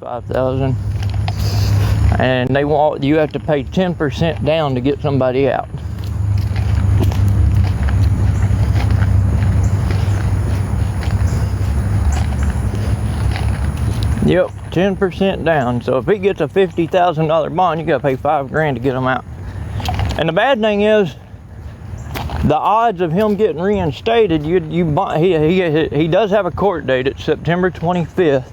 $55,000, and you have to pay 10% down to get somebody out. Yep, 10% down. So if he gets a $50,000 bond, you gotta pay $5,000 to get him out. And the bad thing is, the odds of him getting reinstated, he does have a court date. It's September 25th.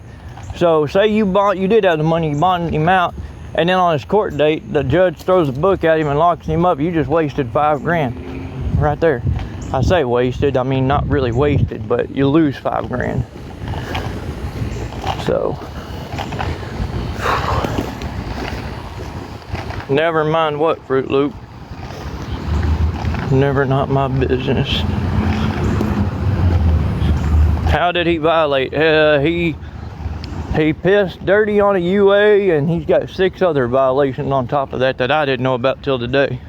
So say you did have the money, you bonded him out, and then on his court date, the judge throws a book at him and locks him up. You just wasted $5,000 right there. I say wasted, I mean not really wasted, but you lose $5,000. So, never mind what, Fruit Loop. Never not my business. How did he violate? He pissed dirty on a UA, and he's got 6 other violations on top of that I didn't know about till today.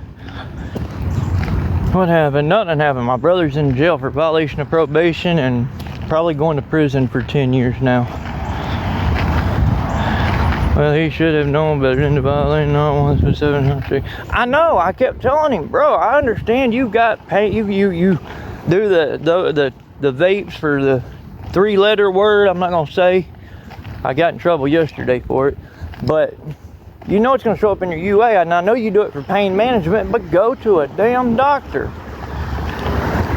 What happened? Nothing happened. My brother's in jail for violation of probation and probably going to prison for 10 years now. Well, he should have known better than to violate not once but 700. I know. I kept telling him, bro. I understand you got pay. You do the vapes for the 3-letter word. I'm not gonna say. I got in trouble yesterday for it, but you know it's gonna show up in your UA. And I know you do it for pain management, but go to a damn doctor.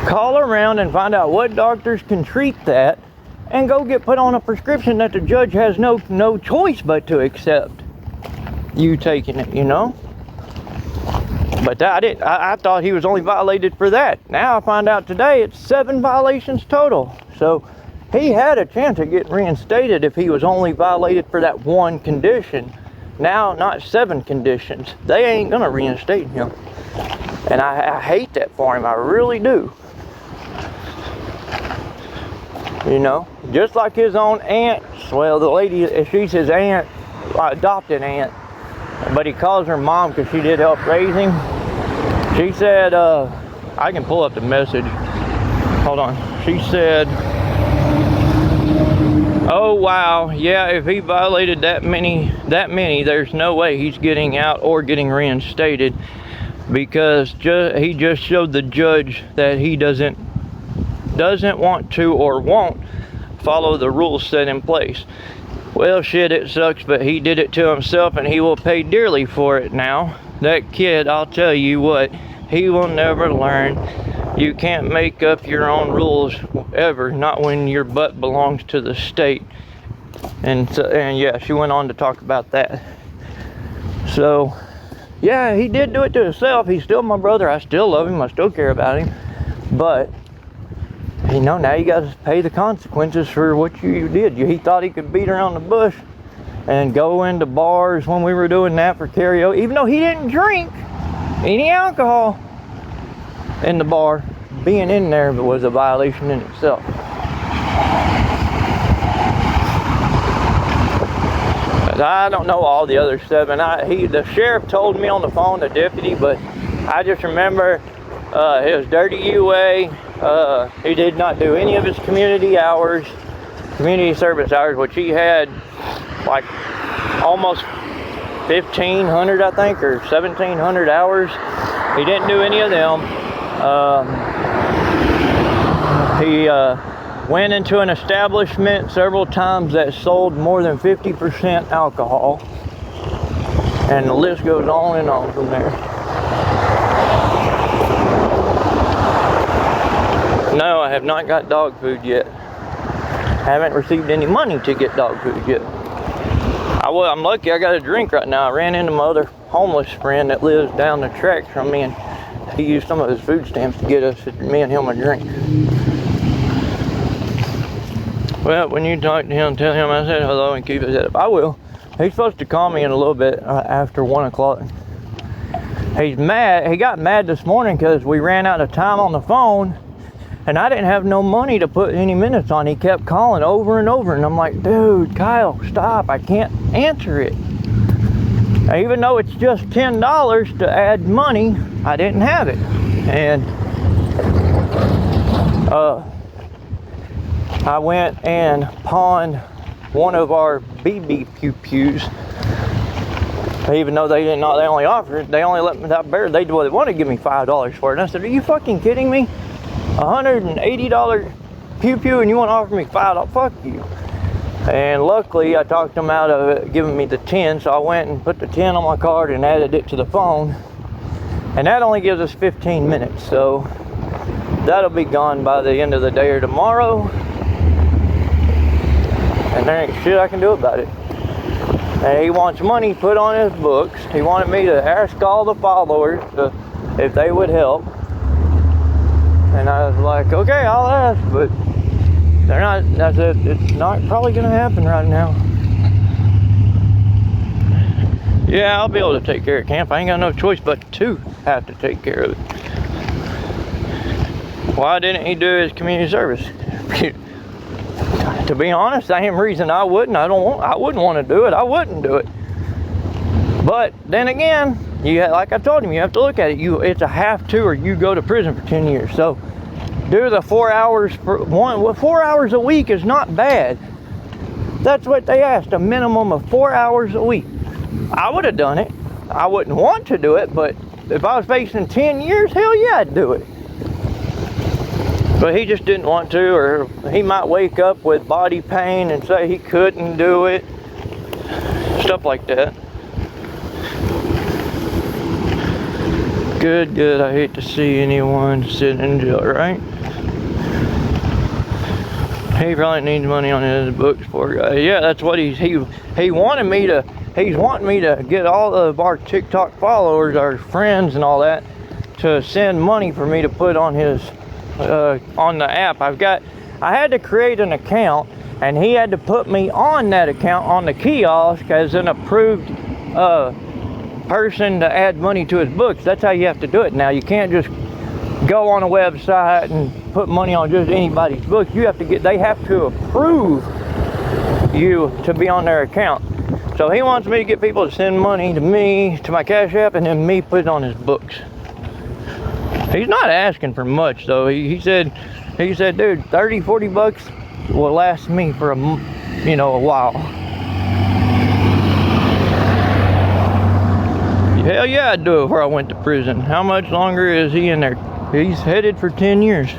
Call around and find out what doctors can treat that, and go get put on a prescription that the judge has no choice but to accept you taking it, you know? But I thought he was only violated for that. Now I find out today it's 7 violations total. So he had a chance of getting reinstated if he was only violated for that one condition. Now, not 7 conditions. They ain't gonna reinstate him. And I hate that for him, I really do. You know, just like his own aunt. Well, the lady, she's his aunt, adopted aunt, but he calls her mom because she did help raise him. She said, I can pull up the message. Hold on. She said, oh wow, yeah, if he violated that many, there's no way he's getting out or getting reinstated, because he just showed the judge that he doesn't want to or won't follow the rules set in place. Well, shit, it sucks, but he did it to himself, and he will pay dearly for it now. That kid, I'll tell you what, he will never learn. You can't make up your own rules ever, not when your butt belongs to the state. And yeah, she went on to talk about that. So, yeah, he did do it to himself. He's still my brother. I still love him. I still care about him. But, you know, now you got to pay the consequences for what you did. He thought he could beat around the bush and go into bars when we were doing that for karaoke, even though he didn't drink any alcohol in the bar. Being in there was a violation in itself. But I don't know all the other 7. The sheriff told me on the phone, the deputy, but I just remember his dirty UA. He did not do any of his community service hours, which he had like almost 1,500, I think, or 1,700 hours. He didn't do any of them. He went into an establishment several times that sold more than 50% alcohol, and the list goes on and on from there. No, I have not got dog food yet. Haven't received any money to get dog food yet. I'm lucky I got a drink right now. I ran into my other homeless friend that lives down the tracks from me, and he used some of his food stamps to get me and him a drink. Well, when you talk to him, tell him I said hello and keep his head up. I will. He's supposed to call me in a little bit after 1 o'clock. He's mad. He got mad this morning because we ran out of time on the phone, and I didn't have no money to put any minutes on. He kept calling over and over, and I'm like, dude, Kyle, stop. I can't answer it. Even though it's just $10 to add money, I didn't have it. And I went and pawned one of our BB pew-pews. Even though they didn't know, they only let me that bear. They wanted to give me $5 for it. And I said, are you fucking kidding me? $180 pew-pew and you want to offer me $5? Fuck you. And luckily I talked them out of it, giving me the 10, so I went and put the 10 on my card and added it to the phone. And that only gives us 15 minutes, so that'll be gone by the end of the day or tomorrow. And there ain't shit I can do about it. And he wants money put on his books. He wanted me to ask all the followers if they would help. And I was like, okay, I'll ask, but they're not. I said, it's not probably gonna happen right now. Yeah, I'll be able to take care of camp. I ain't got no choice but to have to take care of it. Why didn't he do his community service? To be honest, the same reason I wouldn't. I wouldn't want to do it. I wouldn't do it. But then again, like I told him, you have to look at it. It's a have to, or you go to prison for 10 years. So do the 4 hours for one. Well, 4 hours a week is not bad. That's what they asked, a minimum of 4 hours a week. I would have done it. I wouldn't want to do it, but if I was facing 10 years, hell yeah, I'd do it. But he just didn't want to, or he might wake up with body pain and say he couldn't do it. Stuff like that. Good. I hate to see anyone sitting in jail, right? He probably needs money on his books, poor guy. Yeah, that's what he wanted me to. He's wanting me to get all of our TikTok followers, our friends and all that, to send money for me to put on his on the app. I had to create an account, and he had to put me on that account on the kiosk as an approved person to add money to his books. That's how you have to do it now. You can't just go on a website and put money on just anybody's books. They have to approve you to be on their account. So he wants me to get people to send money to me, to my Cash App, and then me put it on his books. He's not asking for much though. He said, dude, 30, 40 bucks will last me for a while. Hell yeah, I'd do it before I went to prison. How much longer is he in there? He's headed for 10 years.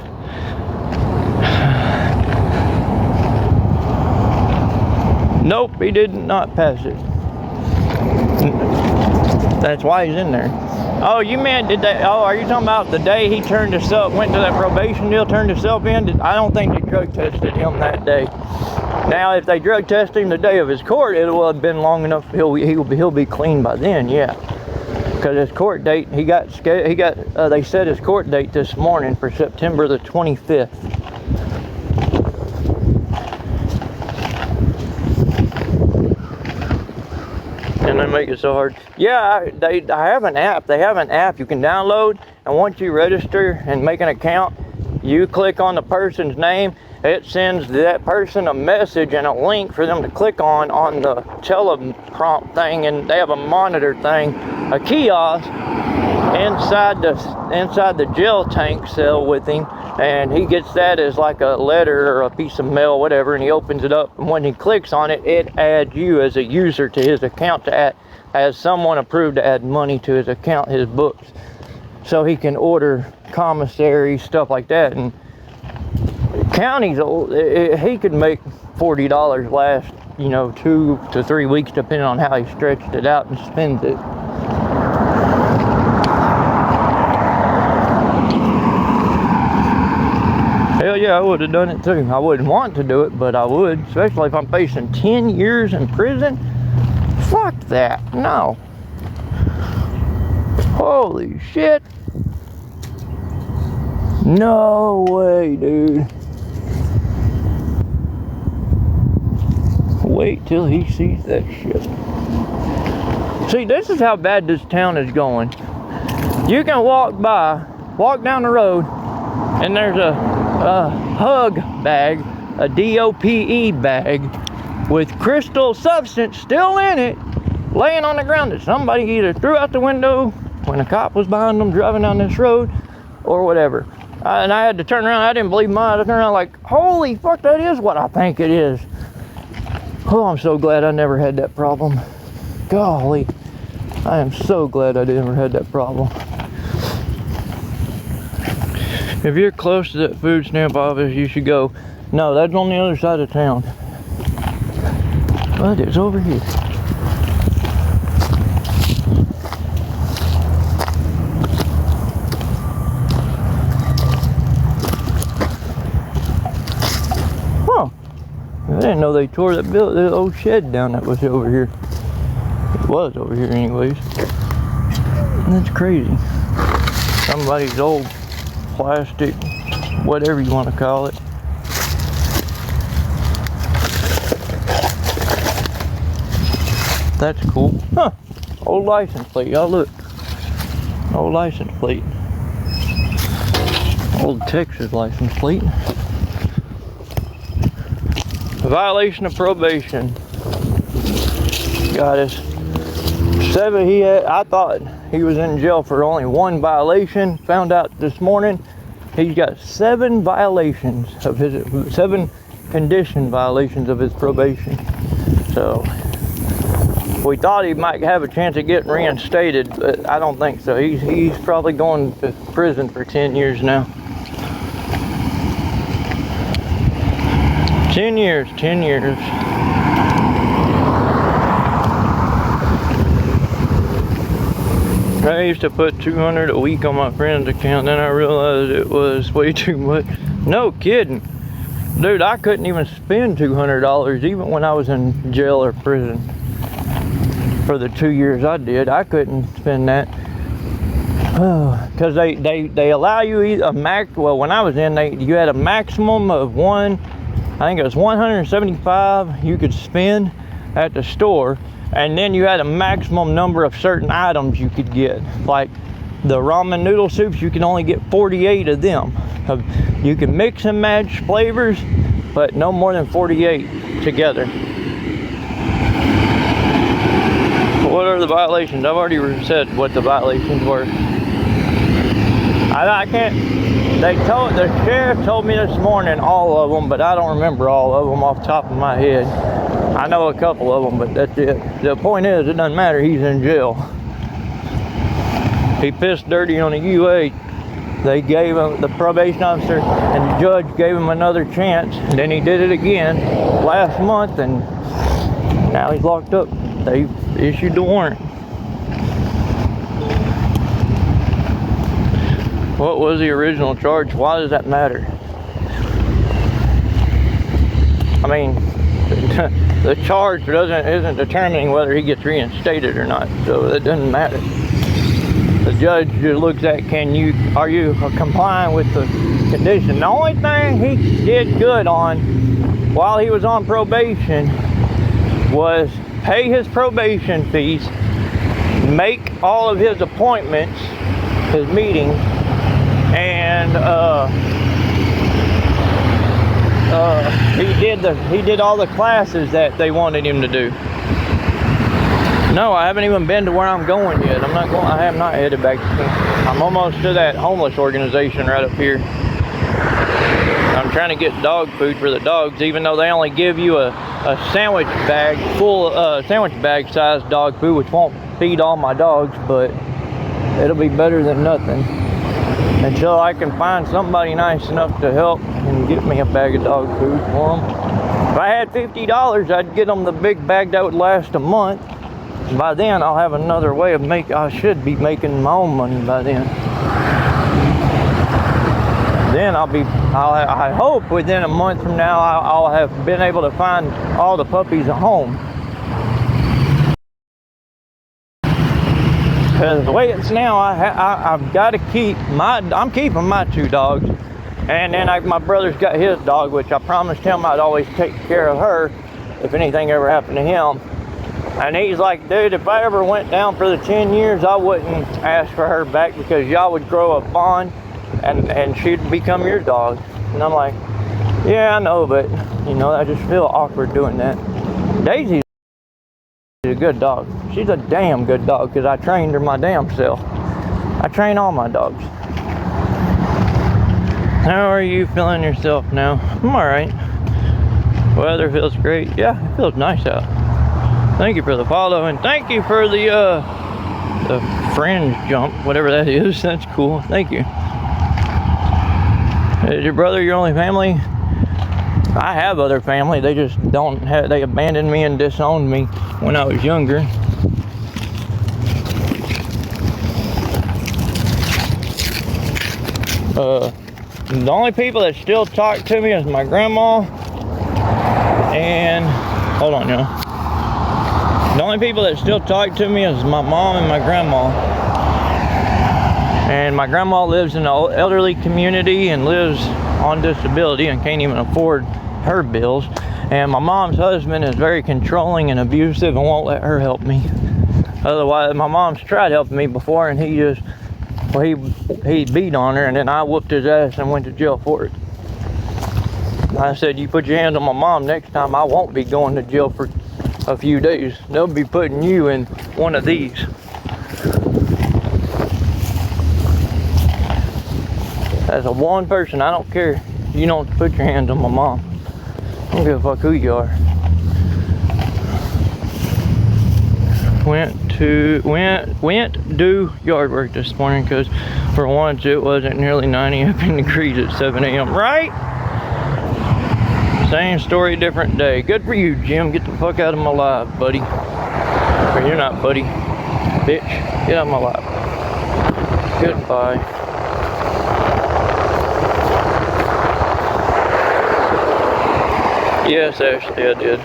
Nope, he did not pass it. That's why he's in there. Oh, you meant are you talking about the day he went to that probation deal, turned himself in? I don't think they drug tested him that day. Now, if they drug tested him the day of his court, it will have been long enough. He'll be clean by then, yeah. Because his court date, they set his court date this morning for September the 25th. And they make it so hard. Yeah, I have an app. They have an app you can download, and once you register and make an account, you click on the person's name. It sends that person a message and a link for them to click on the teleprompt thing, and they have a monitor thing, a kiosk inside the jail tank cell with him, and he gets that as like a letter or a piece of mail, whatever, and he opens it up, and when he clicks on it, it adds you as a user to his account to add, as someone approved to add money to his account, his books, so he can order commissary, stuff like that. And counties, he could make $40 last, 2 to 3 weeks, depending on how he stretched it out and spends it. Hell yeah, I would have done it too. I wouldn't want to do it, but I would, especially if I'm facing 10 years in prison. Fuck that, no. Holy shit. No way, dude. Wait till he sees that shit. See, this is how bad this town is going. You can walk down the road, and there's a hug bag, a DOPE bag, with crystal substance still in it, laying on the ground that somebody either threw out the window when a cop was behind them driving down this road, or whatever. And I had to turn around. I didn't believe mine. I turned around like, holy fuck, that is what I think it is. Oh, I'm so glad I never had that problem. Golly, I am so glad I never had that problem. If you're close to that food stamp office, you should go. No, that's on the other side of town. But it's over here. Huh. I didn't know they tore the old shed down that was over here. It was over here anyways. That's crazy. Somebody's old plastic, whatever you want to call it. That's cool. Huh. Old license plate. Y'all look. Old license plate. Old Texas license plate. A violation of probation. Got us. I thought he was in jail for only one violation. Found out this morning he's got 7 violations of his 7 condition violations of his probation. So we thought he might have a chance of getting reinstated, but I don't think so. He's probably going to prison for 10 years now. 10 years, 10 years. I used to put $200 a week on my friend's account, then I realized it was way too much. No kidding. Dude, I couldn't even spend $200 even when I was in jail or prison. For the 2 years I did, I couldn't spend that. Because they allow you well, when I was in, you had a maximum of I think it was 175 you could spend at the store. And then you had a maximum number of certain items you could get. Like the ramen noodle soups, you can only get 48 of them. You can mix and match flavors, but no more than 48 together. What are the violations? I've already said what the violations were. I can't. The sheriff told me this morning all of them, but I don't remember all of them off the top of my head. I know a couple of them, but that's it. The point is, it doesn't matter. He's in jail. He pissed dirty on a UA. They gave him, the probation officer and the judge gave him another chance. And then he did it again last month, and now he's locked up. They issued the warrant. What was the original charge? Why does that matter? I mean, the charge isn't determining whether he gets reinstated or not, so it doesn't matter. The judge just looks at, are you complying with the condition? The only thing he did good on while he was on probation was pay his probation fees, make all of his appointments, his meetings, and he did all the classes that they wanted him to do. No, I haven't even been to where I'm going yet. I have not headed back to camp. I'm almost to that homeless organization right up here. I'm trying to get dog food for the dogs, even though they only give you a sandwich bag sandwich bag sized dog food, which won't feed all my dogs, but it'll be better than nothing. Until I can find somebody nice enough to help and get me a bag of dog food for them. If I had $50, I'd get them the big bag that would last a month. By then, I'll have another way of I should be making my own money by then. Then I hope within a month from now, I'll have been able to find all the puppies a home. Because the way it's now, I've got to I'm keeping my 2 dogs. And then my brother's got his dog, which I promised him I'd always take care of her if anything ever happened to him. And he's like, dude, if I ever went down for the 10 years, I wouldn't ask for her back because y'all would grow a bond and she'd become your dog. And I'm like, yeah, I know, but, I just feel awkward doing that. Daisy's a good dog. She's a damn good dog because I trained her my damn self. I train all my dogs. How are you feeling yourself now? I'm all right. Weather feels great. Yeah, it feels nice out. Thank you for the follow, and thank you for the fringe jump, whatever that is. That's cool. Thank you. Is your brother your only family? I have other family. They just don't have. They abandoned me and disowned me when I was younger. The only people that still talk to me is my grandma and hold on, y'all. The only people that still talk to me is my mom and my grandma. And my grandma lives in an elderly community and lives on disability and can't even afford her bills. And my mom's husband is very controlling and abusive and won't let her help me. Otherwise, my mom's tried helping me before, and he beat on her, and then I whooped his ass and went to jail for it. I said, you put your hands on my mom next time, I won't be going to jail for a few days. They'll be putting you in one of these. As a one person, I don't care. You don't put your hands on my mom. I don't give a fuck who you are. Went do yard work this morning because for once it wasn't nearly 90 degrees at 7 a.m. Right? Same story, different day. Good for you, Jim. Get the fuck out of my life, buddy. Or you're not, buddy. Bitch. Get out of my life. Goodbye. Yes, Ashley, I did.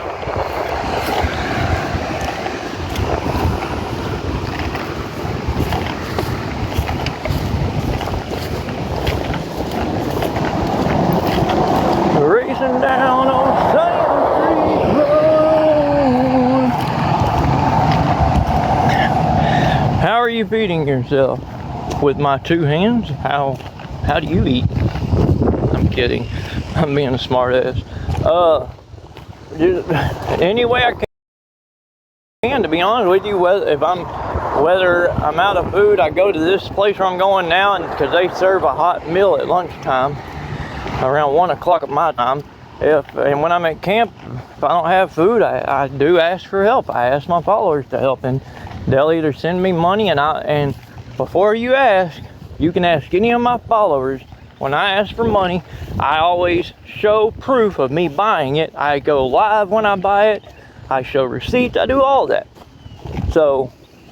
Racing down on Sand Creek Road. How are you feeding yourself? With my two hands? How do you eat? I'm kidding. I'm being a smart ass. Any way I can, to be honest with you. Whether I'm out of food, I go to this place where I'm going now, and because they serve a hot meal at lunchtime around 1 o'clock at my time. And when I'm at camp, if I don't have food, I do ask for help. I ask my followers to help, and they'll either send me money, and before you ask, you can ask any of my followers. When I ask for money, I always show proof of me buying it. I go live when I buy it. I show receipts. I do all that. So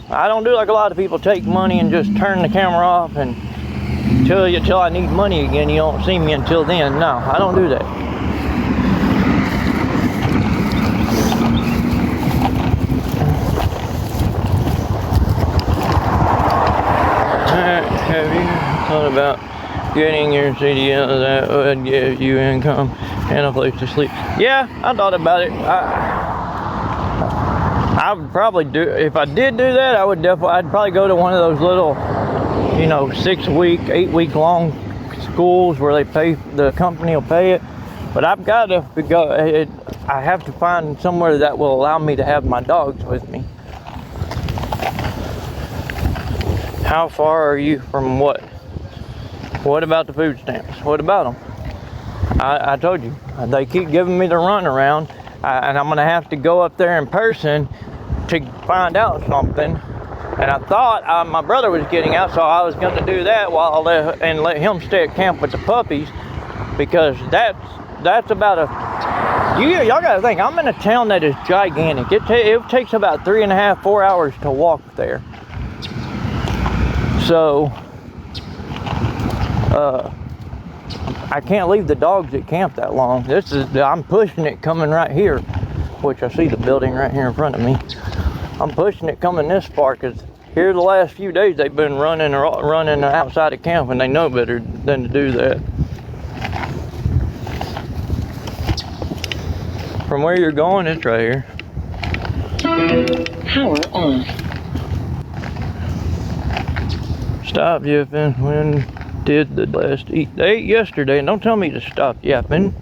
I don't do like a lot of people, take money and just turn the camera off and till I need money again. You don't see me until then. No, I don't do that. Have you thought about getting your CDL that would give you income and a place to sleep? Yeah, I thought about it. I would probably do, if I did do that, I'd probably go to one of those little, 6-week, 8-week long schools where the company will pay it. But I've got to go, I have to find somewhere that will allow me to have my dogs with me. How far are you from what? What about the food stamps? What about them? I told you, they keep giving me the runaround, and I'm gonna have to go up there in person to find out something. And I thought my brother was getting out, so I was gonna do that and let him stay at camp with the puppies, because that's about y'all gotta think, I'm in a town that is gigantic. It takes about 3.5, 4 hours to walk there. So I can't leave the dogs at camp that long. I'm pushing it coming right here, which I see the building right here in front of me. I'm pushing it coming this far because here the last few days they've been running outside of camp, and they know better than to do that. From where you're going, it's right here. Power on. Stop yapping. When did the last eat? They ate yesterday, and don't tell me to stop yapping.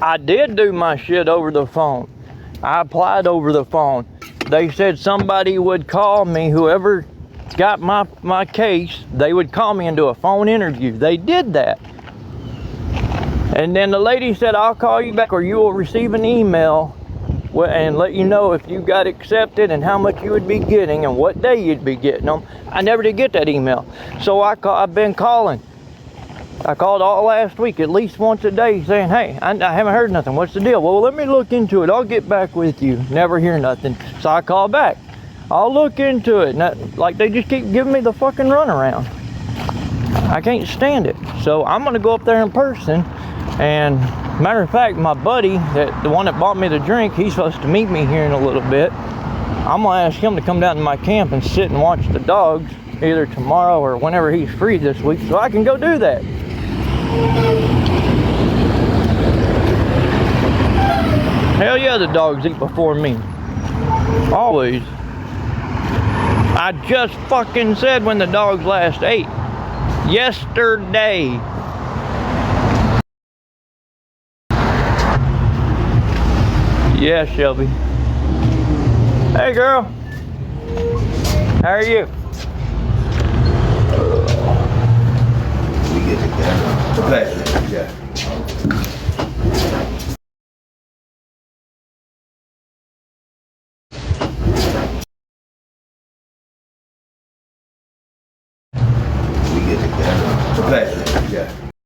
I did do my shit over the phone. I applied over the phone. They said somebody would call me, whoever got my case, they would call me and do a phone interview. They did that. And then the lady said, I'll call you back or you will receive an email and let you know if you got accepted and how much you would be getting and what day you'd be getting them. I never did get that email. So I've been calling. I called all last week, at least once a day, saying, hey, I haven't heard nothing. What's the deal? Well, let me look into it. I'll get back with you. Never hear nothing. So I call back. I'll look into it. And like, they just keep giving me the fucking runaround. I can't stand it. So I'm going to go up there in person. And matter of fact, my buddy, the one that bought me the drink, he's supposed to meet me here in a little bit. I'm going to ask him to come down to my camp and sit and watch the dogs either tomorrow or whenever he's free this week so I can go do that. Hell yeah, the dogs eat before me. Always. I just fucking said when the dogs last ate. Yesterday. Yeah, Shelby. Hey, girl. How are you? We get it done. Yeah.